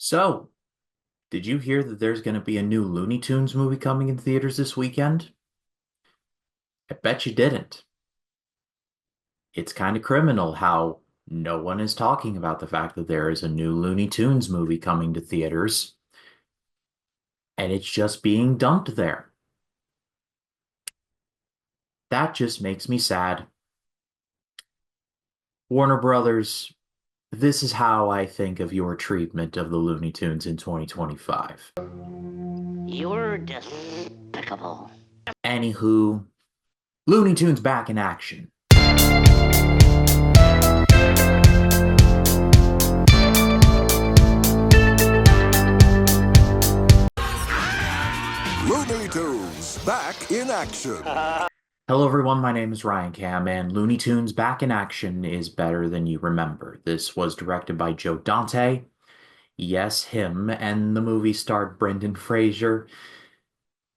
So, did you hear that there's going to be a new Looney Tunes movie coming in theaters this weekend? I bet you didn't. It's kind of criminal how no one is talking about the fact that there is a new Looney Tunes movie coming to theaters, and it's just being dumped there. That just makes me sad. Warner Brothers, this is how I think of your treatment of the Looney Tunes in 2025. You're despicable. Anywho, Looney Tunes back in action. Looney Tunes back in action. Hello everyone, my name is Ryan Cam, and Looney Tunes Back in Action is better than you remember. This was directed by Joe Dante. Yes, him, and the movie starred Brendan Fraser,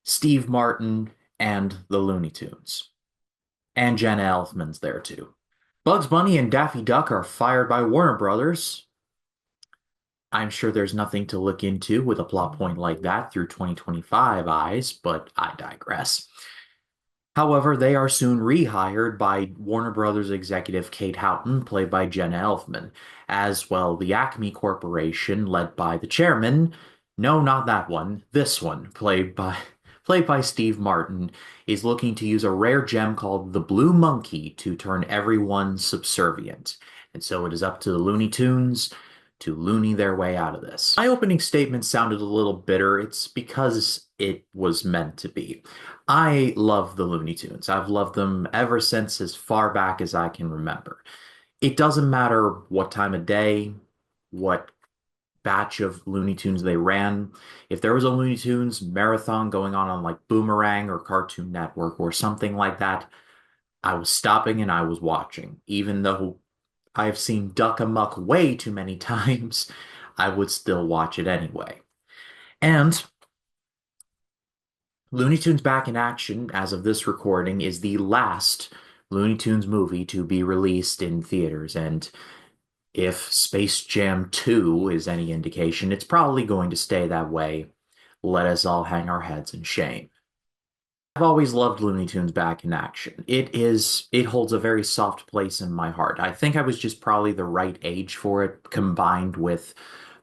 Steve Martin, and the Looney Tunes. And Jenna Elfman's there too. Bugs Bunny and Daffy Duck are fired by Warner Brothers. I'm sure there's nothing to look into with a plot point like that through 2025 eyes, but I digress. However, they are soon rehired by Warner Brothers executive Kate Houghton, played by Jenna Elfman, as well the Acme Corporation, led by the chairman. No, not that one. This one, played by Steve Martin, is looking to use a rare gem called the Blue Monkey to turn everyone subservient. And so it is up to the Looney Tunes to loony their way out of this. My opening statement sounded a little bitter. It's because it was meant to be. I love the Looney Tunes. I've loved them ever since as far back as I can remember. It doesn't matter what time of day, what batch of Looney Tunes they ran. If there was a Looney Tunes marathon going on like Boomerang or Cartoon Network or something like that, I was stopping and I was watching. Even though I've seen Duck Amuck way too many times, I would still watch it anyway. And Looney Tunes Back in Action, as of this recording, is the last Looney Tunes movie to be released in theaters. And if Space Jam 2 is any indication, it's probably going to stay that way. Let us all hang our heads in shame. I've always loved Looney Tunes Back in Action. It holds a very soft place in my heart. I think I was just probably the right age for it, combined with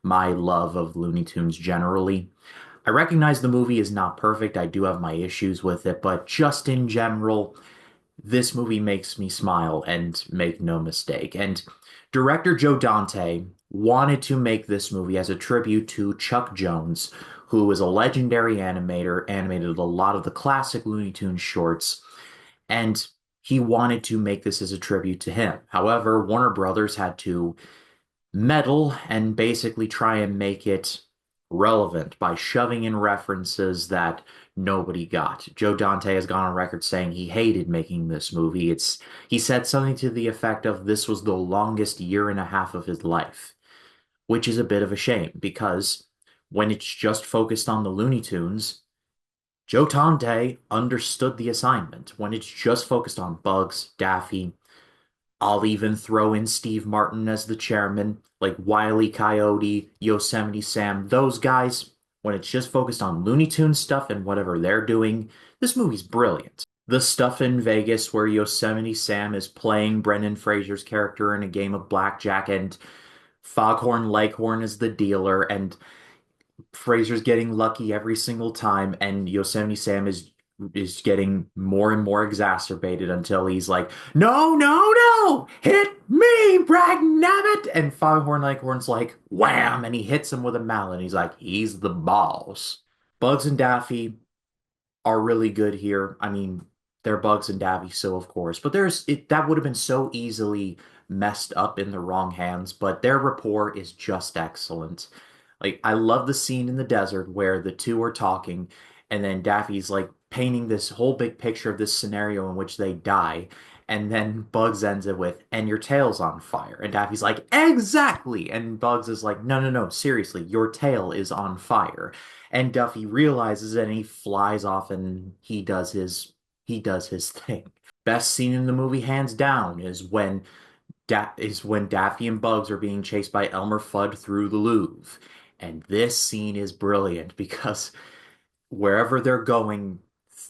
my love of Looney Tunes generally. I recognize the movie is not perfect. I do have my issues with it, but just in general, this movie makes me smile and make no mistake. And director Joe Dante wanted to make this movie as a tribute to Chuck Jones, who is a legendary animator, animated a lot of the classic Looney Tunes shorts, and he wanted to make this as a tribute to him. However, Warner Brothers had to meddle and basically try and make it relevant by shoving in references that nobody got. Joe Dante has gone on record saying he hated making this movie. He said something to the effect of this was the longest year and a half of his life, which is a bit of a shame because when it's just focused on the Looney Tunes, Joe Dante understood the assignment. When it's just focused on Bugs, Daffy, I'll even throw in Steve Martin as the chairman, like Wile E. Coyote, Yosemite Sam, those guys. When it's just focused on Looney Tunes stuff and whatever they're doing, this movie's brilliant. The stuff in Vegas where Yosemite Sam is playing Brendan Fraser's character in a game of blackjack and Foghorn Leghorn is the dealer and Fraser's getting lucky every single time and Yosemite Sam is getting more and more exacerbated until he's like, no, no, no, hit me, Brag Nabbit. And Foghorn Leghorn's like, wham, and he hits him with a mallet. He's like, he's the boss. Bugs and Daffy are really good here. I mean, they're Bugs and Daffy, so of course. But that would have been so easily messed up in the wrong hands, but their rapport is just excellent. Like, I love the scene in the desert where the two are talking, and then Daffy's like painting this whole big picture of this scenario in which they die. And then Bugs ends it with, and your tail's on fire. And Daffy's like, exactly. And Bugs is like, no, no, no, seriously, your tail is on fire. And Duffy realizes it and he flies off and he does his thing. Best scene in the movie, hands down, is when Daffy and Bugs are being chased by Elmer Fudd through the Louvre. And this scene is brilliant because wherever they're going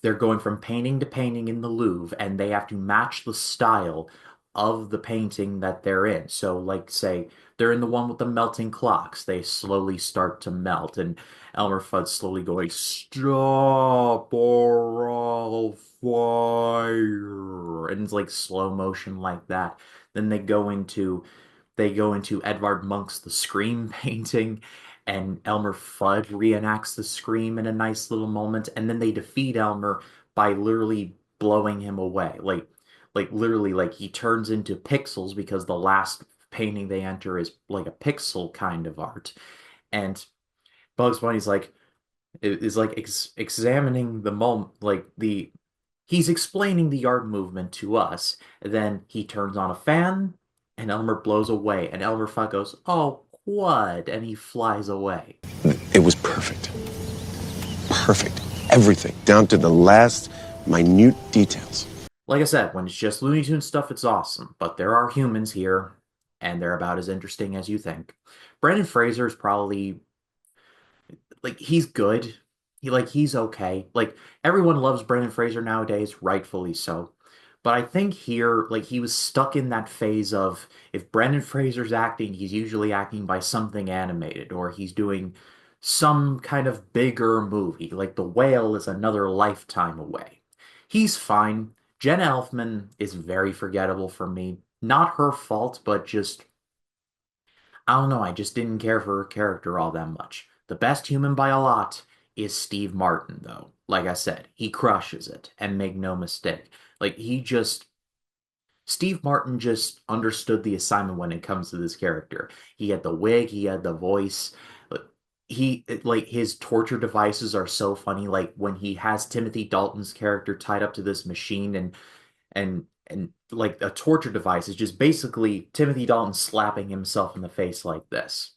from painting to painting in the Louvre, and they have to match the style of the painting that they're in. So, like, say, they're in the one with the melting clocks, they slowly start to melt, and Elmer Fudd's slowly going, "Stop or I'll fire," and it's like slow motion like that. Then they go into Edvard Munch's The Scream painting, and Elmer Fudd reenacts the Scream in a nice little moment, and then they defeat Elmer by literally blowing him away. Like literally, like he turns into pixels because the last painting they enter is like a pixel kind of art. And Bugs Bunny's like is like examining the moment, like the he's explaining the art movement to us. Then he turns on a fan, and Elmer blows away, and Elmer Fudd goes, "Oh, what?" and he flies away. It was perfect. Perfect. Everything, down to the last minute details. Like I said, when it's just Looney Tunes stuff, it's awesome, but there are humans here, and they're about as interesting as you think. Brendan Fraser is probably like he's good. He's okay. Like everyone loves Brendan Fraser nowadays, rightfully so. But I think here, like he was stuck in that phase of if Brendan Fraser's acting, he's usually acting by something animated or he's doing some kind of bigger movie. Like The Whale is another lifetime away. He's fine. Jenna Elfman is very forgettable for me. Not her fault, but just I don't know, I just didn't care for her character all that much. The best human by a lot is Steve Martin, though. Like I said, he crushes it, and make no mistake. Like, Steve Martin just understood the assignment when it comes to this character. He had the wig, he had the voice. Like, his torture devices are so funny. Like, when he has Timothy Dalton's character tied up to this machine and like a torture device is just basically Timothy Dalton slapping himself in the face like this.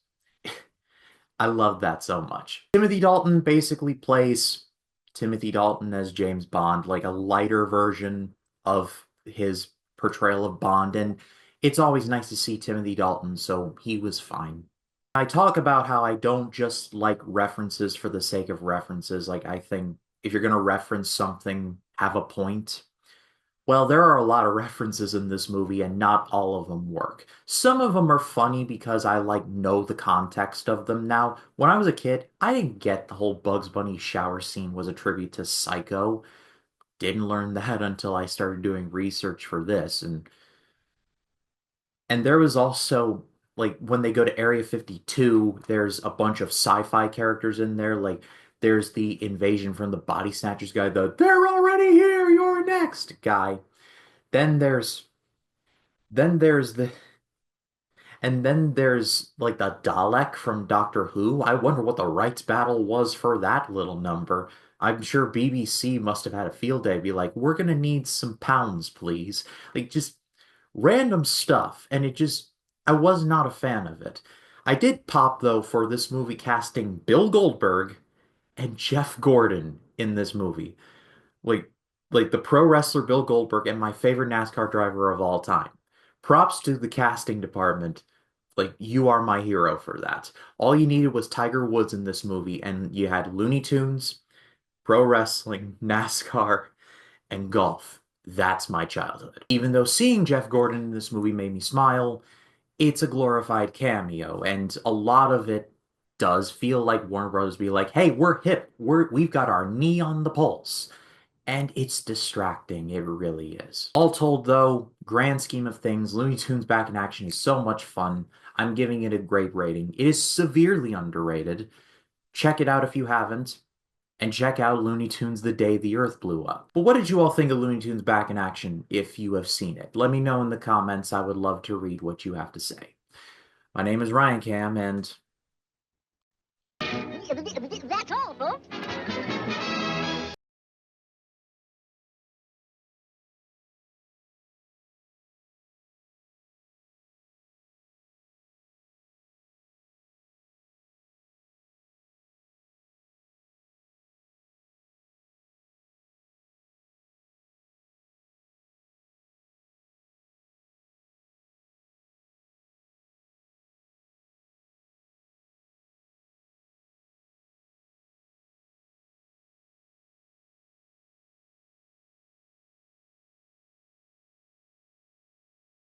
I love that so much. Timothy Dalton basically plays Timothy Dalton as James Bond, like a lighter version of his portrayal of Bond, and it's always nice to see Timothy Dalton, so he was fine. I talk about how I don't just like references for the sake of references. Like, I think if you're going to reference something, have a point. Well, there are a lot of references in this movie, and not all of them work. Some of them are funny because I like know the context of them now. When I was a kid, I didn't get the whole Bugs Bunny shower scene was a tribute to Psycho. Didn't learn that until I started doing research for this, and there was also like when they go to Area 52, there's a bunch of sci-fi characters in there. Like there's the invasion from the Body Snatchers guy, the "They're already here, you're next" guy. Then there's then there's the and then there's like the Dalek from Doctor Who. I wonder what the rights battle was for that little number. I'm sure BBC must have had a field day, be like, "We're gonna need some pounds, please." Like just random stuff, and I was not a fan of it. I did pop though for this movie casting Bill Goldberg and Jeff Gordon in this movie. Like like the pro wrestler Bill Goldberg and my favorite NASCAR driver of all time. Props to the casting department. Like you are my hero for that. All you needed was Tiger Woods in this movie, and you had Looney Tunes, pro wrestling, NASCAR, and golf. That's my childhood. Even though seeing Jeff Gordon in this movie made me smile, it's a glorified cameo, and a lot of it does feel like Warner Brothers be like, "Hey, we're hip. We've got our knee on the pulse." And it's distracting, it really is. All told, though, grand scheme of things, Looney Tunes Back in Action is so much fun. I'm giving it a great rating. It is severely underrated. Check it out if you haven't, and check out Looney Tunes The Day the Earth Blew Up. But what did you all think of Looney Tunes Back in Action if you have seen it? Let me know in the comments. I would love to read what you have to say. My name is Ryan Cam, and That's all, folks.